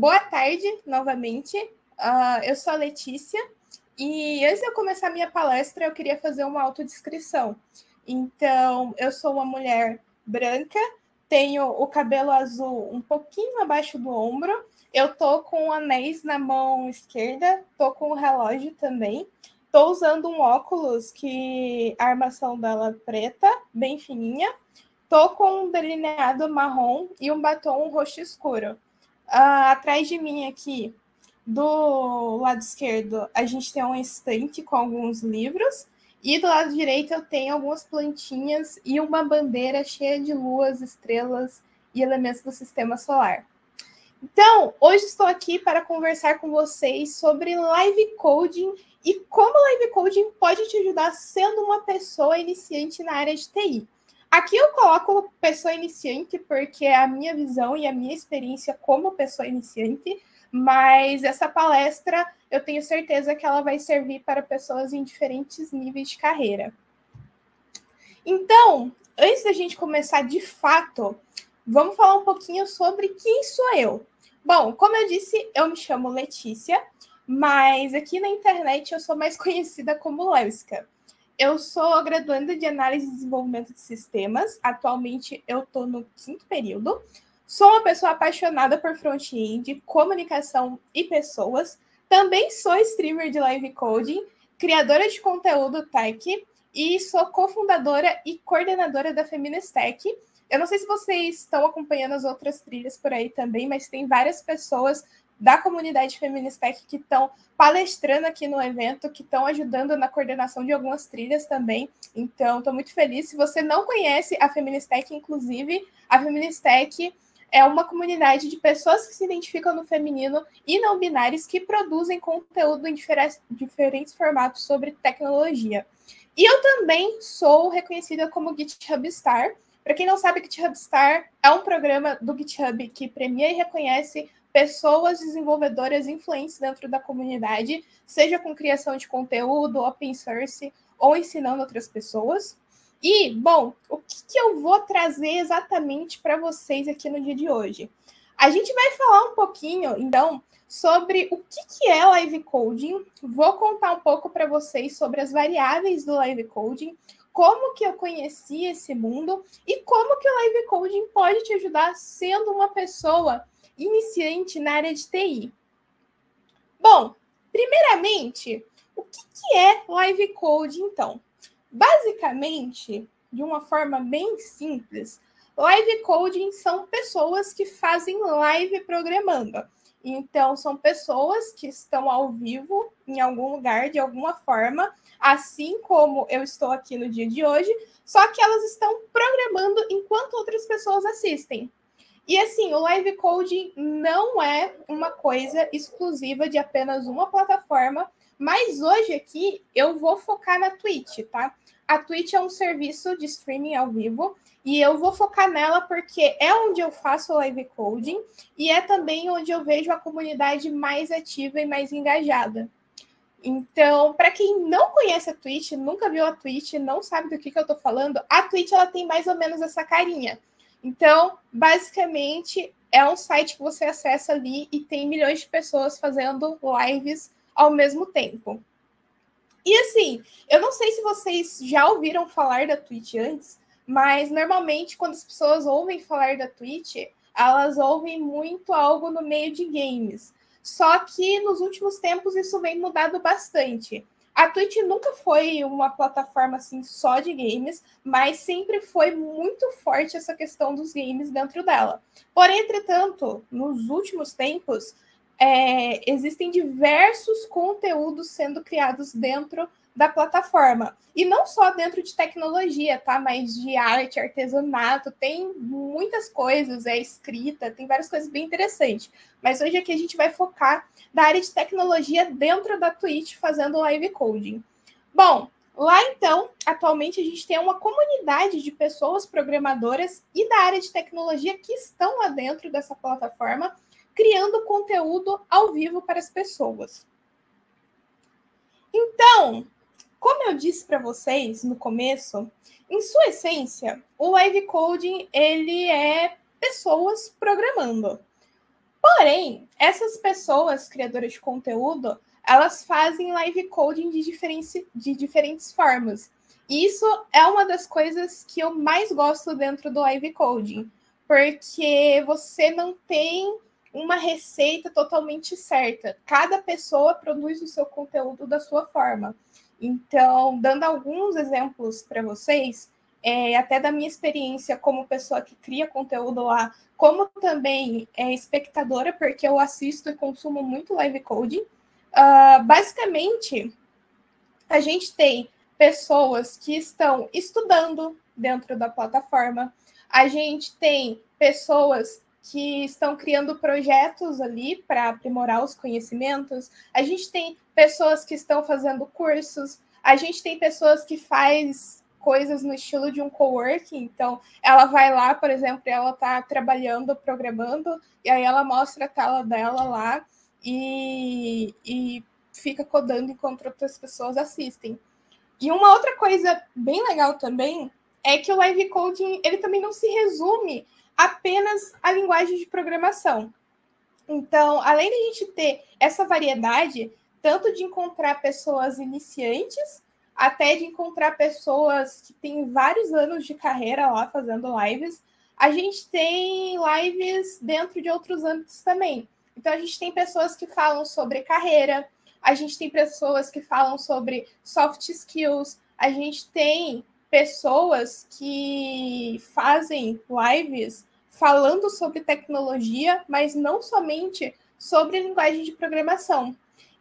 boa tarde, novamente. Eu sou a Letícia e antes de eu começar a minha palestra, eu queria fazer uma autodescrição. Então, eu sou uma mulher branca, tenho o cabelo azul um pouquinho abaixo do ombro, eu tô com anéis na mão esquerda, tô com o relógio também, tô usando um óculos que a armação dela é preta, bem fininha, tô com um delineado marrom e um batom roxo escuro. Atrás de mim aqui, do lado esquerdo, a gente tem um estante com alguns livros. E do lado direito eu tenho algumas plantinhas e uma bandeira cheia de luas, estrelas e elementos do sistema solar. Então, hoje estou aqui para conversar com vocês sobre live coding e como live coding pode te ajudar sendo uma pessoa iniciante na área de TI. Aqui eu coloco pessoa iniciante porque é a minha visão e a minha experiência como pessoa iniciante, mas essa palestra eu tenho certeza que ela vai servir para pessoas em diferentes níveis de carreira. Então, antes da gente começar de fato, vamos falar um pouquinho sobre quem sou eu. Bom, como eu disse, eu me chamo Letícia, mas aqui na internet eu sou mais conhecida como Leuska. Eu sou graduanda de Análise e Desenvolvimento de Sistemas. Atualmente, eu estou no 5º período. Sou uma pessoa apaixonada por front-end, comunicação e pessoas. Também sou streamer de live coding, criadora de conteúdo tech e sou cofundadora e coordenadora da Feministech. Eu não sei se vocês estão acompanhando as outras trilhas por aí também, mas tem várias pessoas da comunidade Feministech que estão palestrando aqui no evento, que estão ajudando na coordenação de algumas trilhas também. Então, estou muito feliz. Se você não conhece a Feministech, inclusive, a Feministech é uma comunidade de pessoas que se identificam no feminino e não binários que produzem conteúdo em diferentes formatos sobre tecnologia. E eu também sou reconhecida como GitHub Star. Para quem não sabe, GitHub Star é um programa do GitHub que premia e reconhece pessoas desenvolvedoras influentes dentro da comunidade, seja com criação de conteúdo, open source ou ensinando outras pessoas. E, bom, o que eu vou trazer exatamente para vocês aqui no dia de hoje? A gente vai falar um pouquinho, então, sobre o que é live coding. Vou contar um pouco para vocês sobre as variáveis do live coding, como que eu conheci esse mundo e como que o live coding pode te ajudar sendo uma pessoa iniciante na área de TI. Bom, primeiramente, o que é live coding, então? Basicamente, de uma forma bem simples, live coding são pessoas que fazem live programando. Então, são pessoas que estão ao vivo em algum lugar, de alguma forma, assim como eu estou aqui no dia de hoje, só que elas estão programando enquanto outras pessoas assistem. E assim, o live coding não é uma coisa exclusiva de apenas uma plataforma, mas hoje aqui eu vou focar na Twitch, tá? A Twitch é um serviço de streaming ao vivo e eu vou focar nela porque é onde eu faço live coding e é também onde eu vejo a comunidade mais ativa e mais engajada. Então, para quem não conhece a Twitch, nunca viu a Twitch, não sabe do que eu tô falando, a Twitch ela tem mais ou menos essa carinha. Então, basicamente, é um site que você acessa ali e tem milhões de pessoas fazendo lives ao mesmo tempo. E assim, eu não sei se vocês já ouviram falar da Twitch antes, mas normalmente quando as pessoas ouvem falar da Twitch, elas ouvem muito algo no meio de games. Só que nos últimos tempos isso vem mudado bastante. A Twitch nunca foi uma plataforma assim só de games, mas sempre foi muito forte essa questão dos games dentro dela. Porém, entretanto, nos últimos tempos, existem diversos conteúdos sendo criados dentro da plataforma. E não só dentro de tecnologia, tá? Mas de arte, artesanato, tem muitas coisas, escrita, tem várias coisas bem interessantes. Mas hoje aqui a gente vai focar na área de tecnologia dentro da Twitch, fazendo live coding. Bom, lá então, atualmente a gente tem uma comunidade de pessoas programadoras e da área de tecnologia que estão lá dentro dessa plataforma, criando conteúdo ao vivo para as pessoas. Então, como eu disse para vocês no começo, em sua essência, o live coding ele é pessoas programando. Porém, essas pessoas, criadoras de conteúdo, elas fazem live coding de diferentes formas. E isso é uma das coisas que eu mais gosto dentro do live coding, porque você não tem uma receita totalmente certa. Cada pessoa produz o seu conteúdo da sua forma. Então, dando alguns exemplos para vocês, até da minha experiência como pessoa que cria conteúdo lá, como também espectadora, porque eu assisto e consumo muito live coding. Basicamente, a gente tem pessoas que estão estudando dentro da plataforma, a gente tem pessoas que estão criando projetos ali para aprimorar os conhecimentos, a gente tem pessoas que estão fazendo cursos, a gente tem pessoas que faz coisas no estilo de um coworking, então ela vai lá, por exemplo, ela está trabalhando, programando, e aí ela mostra a tela dela lá e fica codando enquanto outras pessoas assistem. E uma outra coisa bem legal também é que o live coding ele também não se resume apenas à linguagem de programação. Então, além de a gente ter essa variedade, tanto de encontrar pessoas iniciantes, até de encontrar pessoas que têm vários anos de carreira lá fazendo lives, a gente tem lives dentro de outros âmbitos também. Então, a gente tem pessoas que falam sobre carreira, a gente tem pessoas que falam sobre soft skills, a gente tem pessoas que fazem lives falando sobre tecnologia, mas não somente sobre linguagem de programação.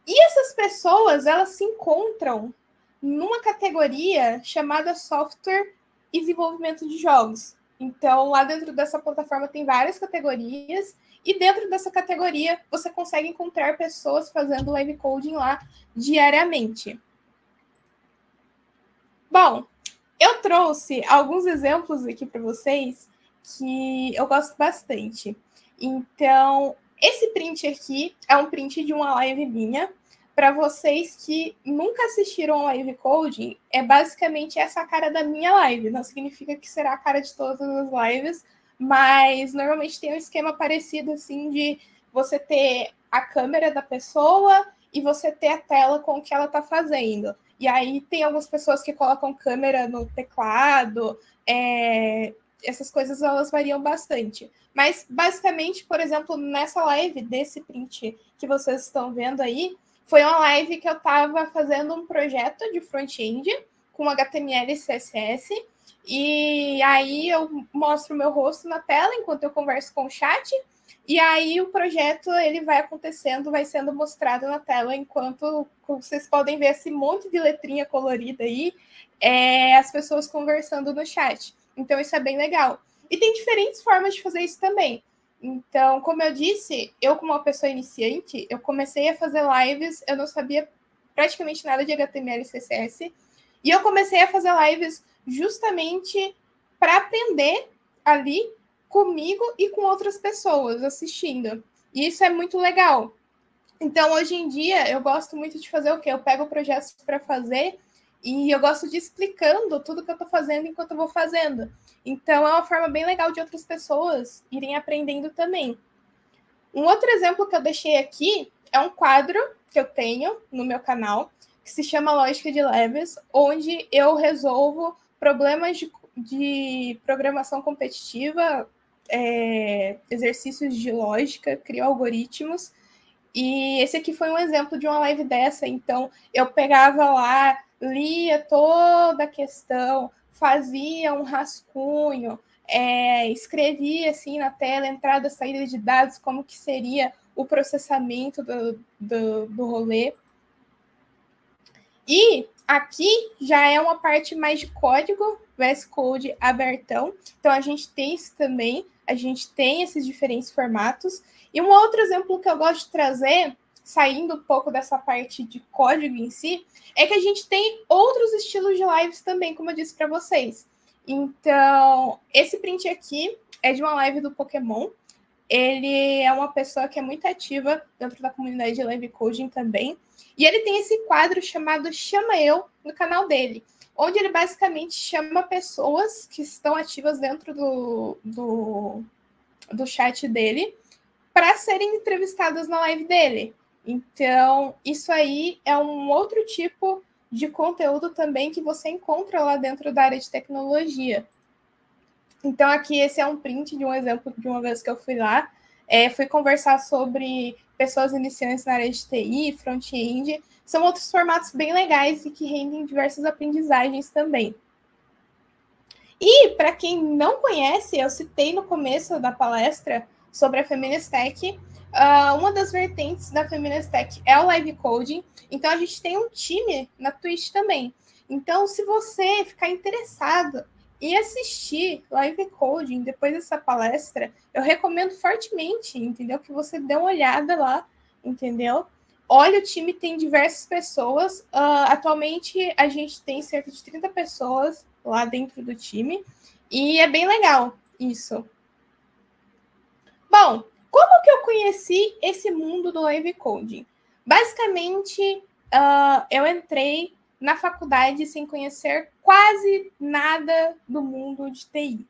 E essas pessoas, elas se encontram numa categoria chamada software e desenvolvimento de jogos. Então, lá dentro dessa plataforma tem várias categorias, e dentro dessa categoria você consegue encontrar pessoas fazendo live coding lá diariamente. Bom, eu trouxe alguns exemplos aqui para vocês que eu gosto bastante. Então, esse print aqui é um print de uma live minha. Para vocês que nunca assistiram a live coding, é basicamente essa a cara da minha live. Não significa que será a cara de todas as lives, mas normalmente tem um esquema parecido assim de você ter a câmera da pessoa e você ter a tela com o que ela está fazendo. E aí tem algumas pessoas que colocam câmera no teclado, essas coisas elas variam bastante. Mas basicamente, por exemplo, nessa live desse print que vocês estão vendo aí, foi uma live que eu estava fazendo um projeto de front-end com HTML e CSS, e aí eu mostro o meu rosto na tela enquanto eu converso com o chat, e aí o projeto ele vai acontecendo, vai sendo mostrado na tela enquanto vocês podem ver esse monte de letrinha colorida aí, as pessoas conversando no chat. Então isso é bem legal. E tem diferentes formas de fazer isso também. Então, como eu disse, eu como uma pessoa iniciante, eu comecei a fazer lives, eu não sabia praticamente nada de HTML e CSS, e eu comecei a fazer lives justamente para aprender ali comigo e com outras pessoas assistindo. E isso é muito legal. Então, hoje em dia, eu gosto muito de fazer o quê? Eu pego projetos para fazer e eu gosto de ir explicando tudo que eu estou fazendo enquanto eu vou fazendo. Então, é uma forma bem legal de outras pessoas irem aprendendo também. Um outro exemplo que eu deixei aqui é um quadro que eu tenho no meu canal, que se chama Lógica de Leves, onde eu resolvo problemas de programação competitiva, exercícios de lógica, crio algoritmos. E esse aqui foi um exemplo de uma live dessa. Então, eu pegava lá, lia toda a questão, fazia um rascunho, escrevia assim na tela, entrada, saída de dados, como que seria o processamento do rolê. E aqui já é uma parte mais de código, VS Code abertão. Então, a gente tem isso também, a gente tem esses diferentes formatos. E um outro exemplo que eu gosto de trazer, saindo um pouco dessa parte de código em si, é que a gente tem outros estilos de lives também, como eu disse para vocês. Então, esse print aqui é de uma live do Pokémon. Ele é uma pessoa que é muito ativa dentro da comunidade de live coding também. E ele tem esse quadro chamado Chama Eu no canal dele, onde ele basicamente chama pessoas que estão ativas dentro do chat dele para serem entrevistadas na live dele. Então, isso aí é um outro tipo de conteúdo também que você encontra lá dentro da área de tecnologia. Então, aqui esse é um print de um exemplo de uma vez que eu fui lá. Fui conversar sobre pessoas iniciantes na área de TI, front-end. São outros formatos bem legais e que rendem diversas aprendizagens também. E, para quem não conhece, eu citei no começo da palestra sobre a Feministech. Uma das vertentes da Feministech é o live coding. Então, a gente tem um time na Twitch também. Então, se você ficar interessado em assistir live coding depois dessa palestra, eu recomendo fortemente, entendeu? Que você dê uma olhada lá, entendeu? Olha, o time tem diversas pessoas. Atualmente, a gente tem cerca de 30 pessoas lá dentro do time. E é bem legal isso. Bom, como que eu conheci esse mundo do live coding? Basicamente, eu entrei na faculdade sem conhecer quase nada do mundo de TI.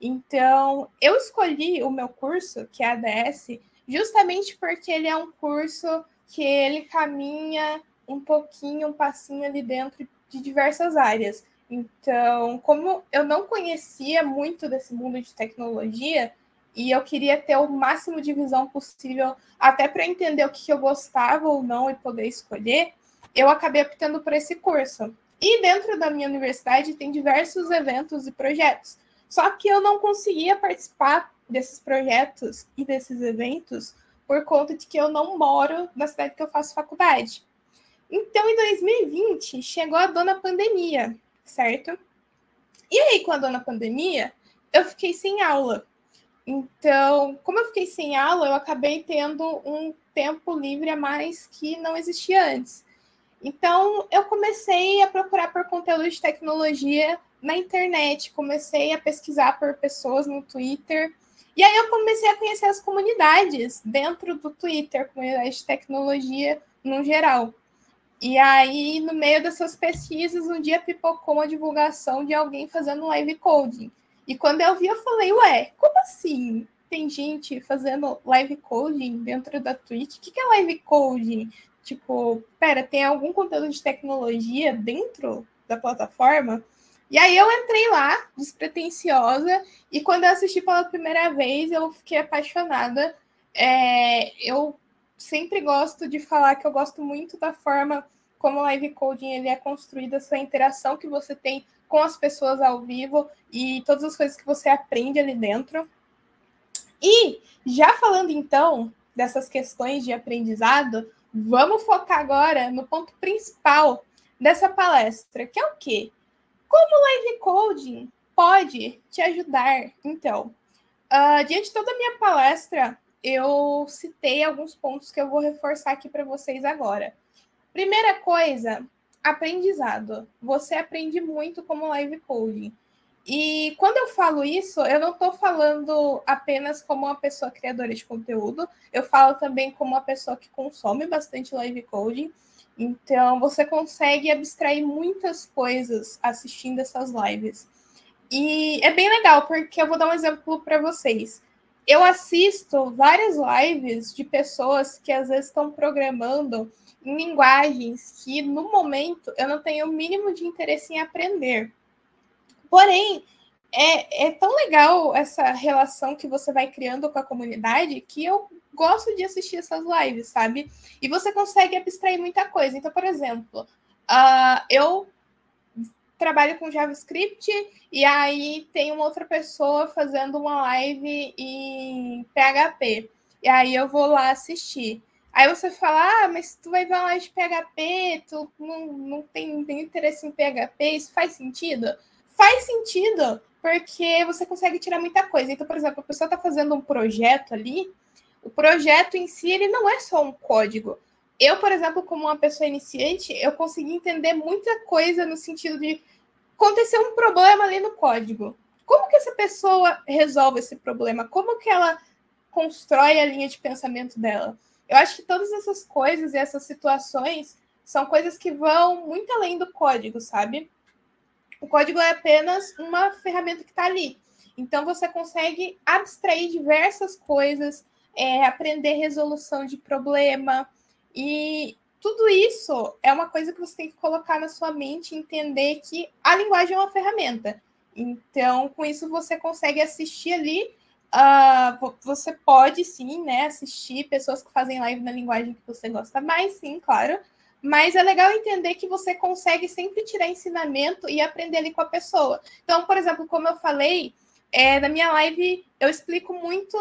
Então, eu escolhi o meu curso, que é a ADS, justamente porque ele é um curso que ele caminha um pouquinho, um passinho ali dentro de diversas áreas. Então, como eu não conhecia muito desse mundo de tecnologia, e eu queria ter o máximo de visão possível, até para entender o que eu gostava ou não e poder escolher, eu acabei optando por esse curso. E dentro da minha universidade tem diversos eventos e projetos. Só que eu não conseguia participar desses projetos e desses eventos por conta de que eu não moro na cidade que eu faço faculdade. Então, em 2020, chegou a dona pandemia, certo? E aí, com a dona pandemia, eu fiquei sem aula. Então, como eu fiquei sem aula, eu acabei tendo um tempo livre a mais que não existia antes. Então, eu comecei a procurar por conteúdo de tecnologia na internet, comecei a pesquisar por pessoas no Twitter, e aí eu comecei a conhecer as comunidades dentro do Twitter, comunidade de tecnologia no geral. E aí, no meio dessas pesquisas, um dia pipocou uma divulgação de alguém fazendo live coding. E quando eu vi, eu falei, ué, como assim? Tem gente fazendo live coding dentro da Twitch? O que é live coding? Tipo, pera, tem algum conteúdo de tecnologia dentro da plataforma? E aí eu entrei lá, despretensiosa, e quando eu assisti pela primeira vez, eu fiquei apaixonada. Eu sempre gosto de falar que eu gosto muito da forma como o live coding ele é construído, essa interação que você tem com as pessoas ao vivo e todas as coisas que você aprende ali dentro. E já falando então dessas questões de aprendizado, vamos focar agora no ponto principal dessa palestra, que é o quê? Como o live coding pode te ajudar? Então, diante de toda a minha palestra, eu citei alguns pontos que eu vou reforçar aqui para vocês agora. Primeira coisa, aprendizado. Você aprende muito como live coding. E quando eu falo isso, eu não estou falando apenas como uma pessoa criadora de conteúdo, eu falo também como uma pessoa que consome bastante live coding. Então, você consegue abstrair muitas coisas assistindo essas lives. E é bem legal, porque eu vou dar um exemplo para vocês. Eu assisto várias lives de pessoas que às vezes estão programando em linguagens que, no momento, eu não tenho o mínimo de interesse em aprender. Porém, é tão legal essa relação que você vai criando com a comunidade que eu gosto de assistir essas lives, sabe? E você consegue abstrair muita coisa. Então, por exemplo, eu trabalho com JavaScript e aí tem uma outra pessoa fazendo uma live em PHP. E aí eu vou lá assistir. Aí você fala, mas tu vai ver uma live de PHP, tu não tem interesse em PHP, isso faz sentido? Faz sentido, porque você consegue tirar muita coisa. Então, por exemplo, a pessoa está fazendo um projeto ali, o projeto em si, ele não é só um código. Eu, por exemplo, como uma pessoa iniciante, eu consegui entender muita coisa no sentido de acontecer um problema ali no código. Como que essa pessoa resolve esse problema? Como que ela constrói a linha de pensamento dela? Eu acho que todas essas coisas e essas situações são coisas que vão muito além do código, sabe? O código é apenas uma ferramenta que está ali. Então, você consegue abstrair diversas coisas, aprender resolução de problema. E tudo isso é uma coisa que você tem que colocar na sua mente, entender que a linguagem é uma ferramenta. Então, com isso, você consegue assistir ali. Você pode, sim, né, assistir pessoas que fazem live na linguagem que você gosta mais, sim, claro. Mas é legal entender que você consegue sempre tirar ensinamento e aprender ali com a pessoa. Então, por exemplo, como eu falei, na minha live eu explico muito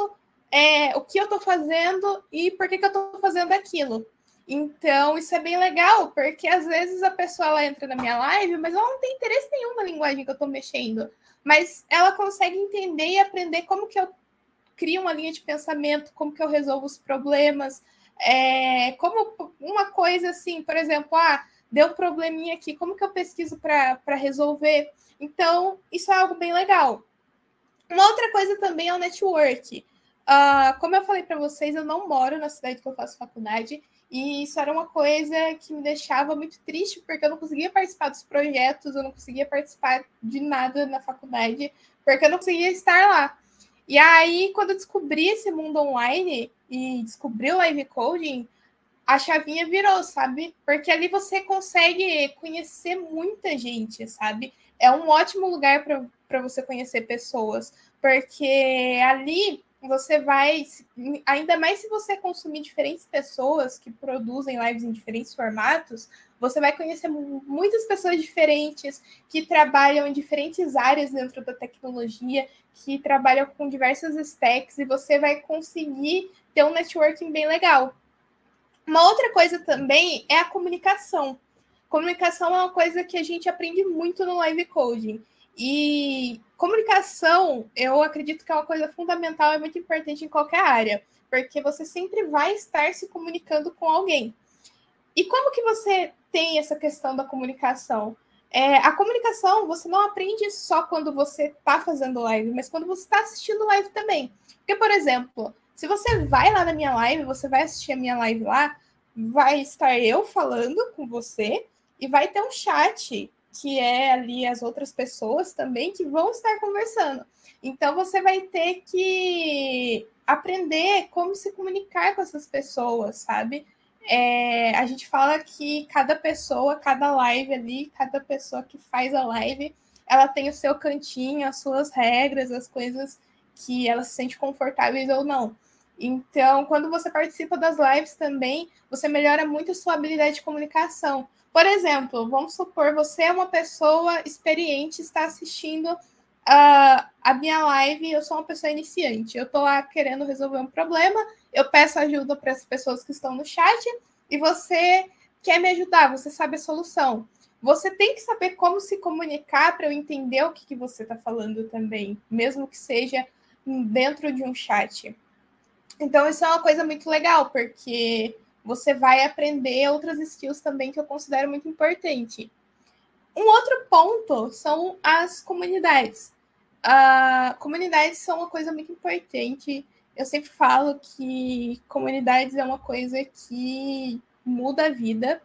o que eu estou fazendo e por que eu estou fazendo aquilo. Então, isso é bem legal, porque às vezes a pessoa ela entra na minha live, mas ela não tem interesse nenhum na linguagem que eu estou mexendo. Mas ela consegue entender e aprender como que eu crio uma linha de pensamento, como que eu resolvo os problemas. Como uma coisa assim, por exemplo, deu um probleminha aqui, como que eu pesquiso para resolver? Então, isso é algo bem legal. Uma outra coisa também é o network. Como eu falei para vocês, eu não moro na cidade que eu faço faculdade, e isso era uma coisa que me deixava muito triste, porque eu não conseguia participar dos projetos, eu não conseguia participar de nada na faculdade, porque eu não conseguia estar lá. E aí, quando eu descobri esse mundo online e descobri o live coding, a chavinha virou, sabe? Porque ali você consegue conhecer muita gente, sabe? É um ótimo lugar para você conhecer pessoas, porque ali você vai, ainda mais se você consumir diferentes pessoas que produzem lives em diferentes formatos, você vai conhecer muitas pessoas diferentes que trabalham em diferentes áreas dentro da tecnologia, que trabalham com diversas stacks, e você vai conseguir ter um networking bem legal. Uma outra coisa também é a comunicação. Comunicação é uma coisa que a gente aprende muito no live coding. E comunicação, eu acredito que é uma coisa fundamental e muito importante em qualquer área, porque você sempre vai estar se comunicando com alguém. E como que você tem essa questão da comunicação? A comunicação você não aprende só quando você está fazendo live, mas quando você está assistindo live também. Porque, por exemplo, se você vai lá na minha live, você vai assistir a minha live lá, vai estar eu falando com você e vai ter um chat, que é ali as outras pessoas também que vão estar conversando. Então, você vai ter que aprender como se comunicar com essas pessoas, sabe? A gente fala que cada pessoa, cada live ali, cada pessoa que faz a live, ela tem o seu cantinho, as suas regras, as coisas que ela se sente confortáveis ou não. Então, quando você participa das lives também, você melhora muito a sua habilidade de comunicação. Por exemplo, vamos supor, você é uma pessoa experiente, está assistindo a minha live, eu sou uma pessoa iniciante. Eu estou lá querendo resolver um problema, eu peço ajuda para as pessoas que estão no chat e você quer me ajudar, você sabe a solução. Você tem que saber como se comunicar para eu entender o que você está falando também, mesmo que seja dentro de um chat. Então, isso é uma coisa muito legal, porque você vai aprender outras skills também que eu considero muito importante. Um outro ponto são as comunidades. Comunidades são uma coisa muito importante. Eu sempre falo que comunidades é uma coisa que muda a vida.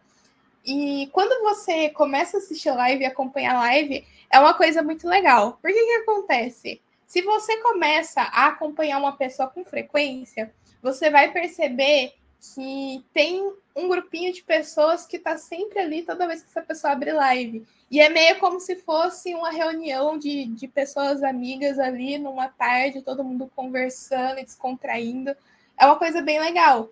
E quando você começa a assistir live e acompanhar live, é uma coisa muito legal. Por que acontece? Se você começa a acompanhar uma pessoa com frequência, você vai perceber que tem um grupinho de pessoas que está sempre ali toda vez que essa pessoa abre live. E é meio como se fosse uma reunião de pessoas amigas ali numa tarde, todo mundo conversando e descontraindo. É uma coisa bem legal.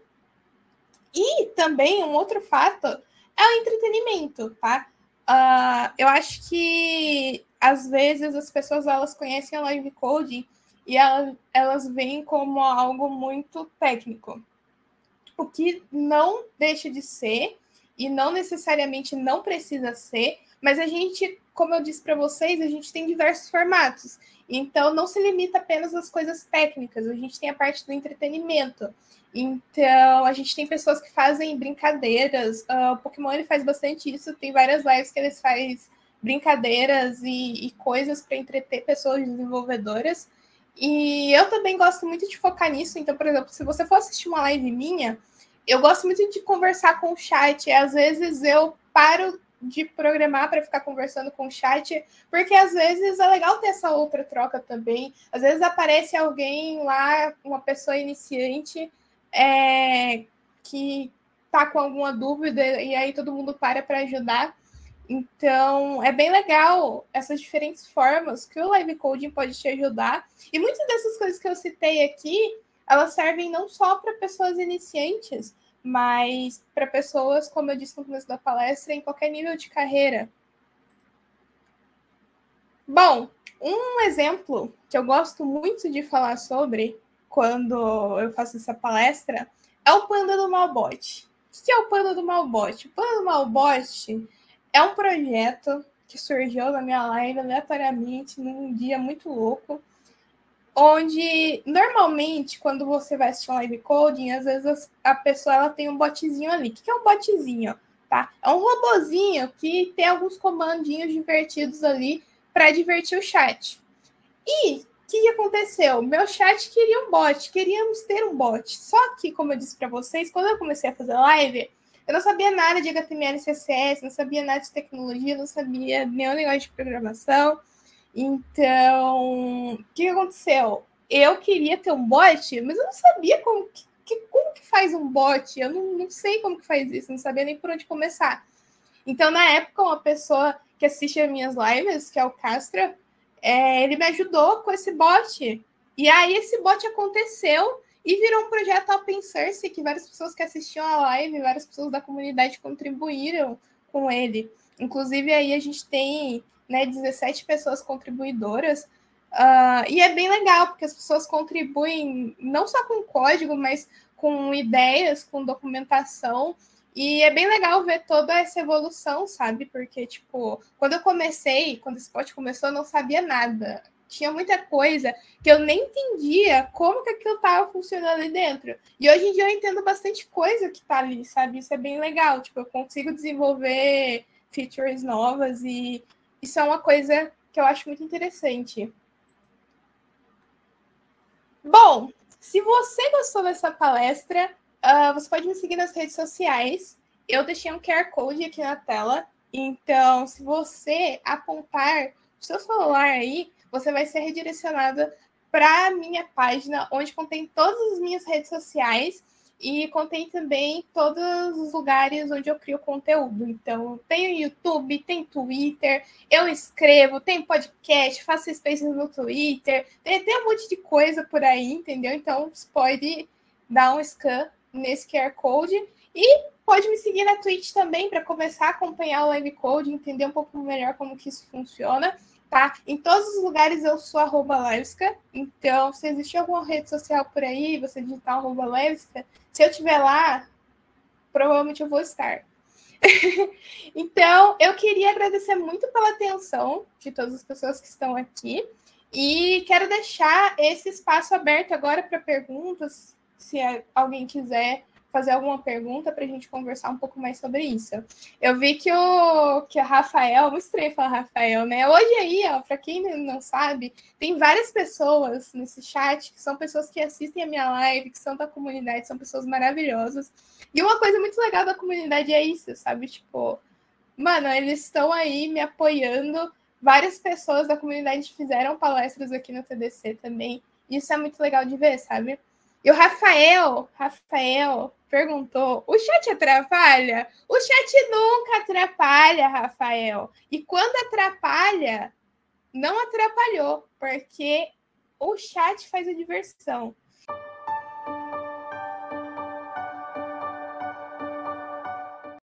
E também um outro fato é o entretenimento, tá? Eu acho que às vezes as pessoas elas conhecem a live coding e elas veem como algo muito técnico, o que não deixa de ser e não necessariamente não precisa ser, mas a gente, como eu disse para vocês, a gente tem diversos formatos. Então, não se limita apenas às coisas técnicas, a gente tem a parte do entretenimento. Então, a gente tem pessoas que fazem brincadeiras. O Pokémon ele faz bastante isso, tem várias lives que eles fazem brincadeiras e coisas para entreter pessoas desenvolvedoras. E eu também gosto muito de focar nisso. Então, por exemplo, se você for assistir uma live minha, eu gosto muito de conversar com o chat. Às vezes eu paro de programar para ficar conversando com o chat, porque às vezes é legal ter essa outra troca também. Às vezes aparece alguém lá, uma pessoa iniciante, que tá com alguma dúvida, e aí todo mundo para ajudar. Então, é bem legal essas diferentes formas que o live coding pode te ajudar. E muitas dessas coisas que eu citei aqui, elas servem não só para pessoas iniciantes, mas para pessoas, como eu disse no começo da palestra, em qualquer nível de carreira. Bom, um exemplo que eu gosto muito de falar sobre quando eu faço essa palestra é o Panda do Malbot. O que é o Panda do Malbot? O Panda do Malbot é um projeto que surgiu na minha live aleatoriamente, num dia muito louco, onde, normalmente, quando você vai assistir um live coding, às vezes a pessoa ela tem um botzinho ali. O que é um botzinho? Tá? É um robozinho que tem alguns comandinhos divertidos ali para divertir o chat. E o que aconteceu? Meu chat queria um bot, queríamos ter um bot. Só que, como eu disse para vocês, quando eu comecei a fazer live, eu não sabia nada de HTML e CSS, não sabia nada de tecnologia, não sabia nenhum negócio de programação. Então, o que aconteceu? Eu queria ter um bot, mas eu não sabia como que faz um bot. Eu não sei como que faz isso, não sabia nem por onde começar. Então, na época, uma pessoa que assiste as minhas lives, que é o Castra, ele me ajudou com esse bot. E aí, esse bot aconteceu e virou um projeto open source, que várias pessoas que assistiam a live, várias pessoas da comunidade contribuíram com ele. Inclusive, aí a gente tem 17 pessoas contribuidoras. E é bem legal, porque as pessoas contribuem não só com código, mas com ideias, com documentação. E é bem legal ver toda essa evolução, sabe? Porque, tipo, quando esse bot começou, eu não sabia nada. Tinha muita coisa que eu nem entendia como que aquilo estava funcionando ali dentro. E hoje em dia eu entendo bastante coisa que tá ali, sabe? Isso é bem legal. Tipo, eu consigo desenvolver features novas e isso é uma coisa que eu acho muito interessante. Bom, se você gostou dessa palestra, você pode me seguir nas redes sociais. Eu deixei um QR Code aqui na tela. Então, se você apontar o seu celular aí, você vai ser redirecionada para a minha página, onde contém todas as minhas redes sociais e contém também todos os lugares onde eu crio conteúdo. Então, tem o YouTube, tem Twitter, eu escrevo, tem podcast, faço spaces no Twitter, tem um monte de coisa por aí, entendeu? Então, você pode dar um scan nesse QR Code e pode me seguir na Twitch também para começar a acompanhar o live code, entender um pouco melhor como que isso funciona, tá? Em todos os lugares eu sou @Levska, então se existir alguma rede social por aí, você digitar @Levska, se eu estiver lá, provavelmente eu vou estar. Então, eu queria agradecer muito pela atenção de todas as pessoas que estão aqui e quero deixar esse espaço aberto agora para perguntas, se alguém quiser fazer alguma pergunta para a gente conversar um pouco mais sobre isso. Eu vi que o Rafael, muito estranho falar Rafael, né? Hoje aí, ó, para quem não sabe, tem várias pessoas nesse chat que são pessoas que assistem a minha live, que são da comunidade, são pessoas maravilhosas. E uma coisa muito legal da comunidade é isso, sabe? Tipo, mano, eles estão aí me apoiando. Várias pessoas da comunidade fizeram palestras aqui no TDC também. Isso é muito legal de ver, sabe? E o Rafael perguntou: o chat atrapalha? O chat nunca atrapalha, Rafael. E quando atrapalha, não atrapalhou, porque o chat faz a diversão.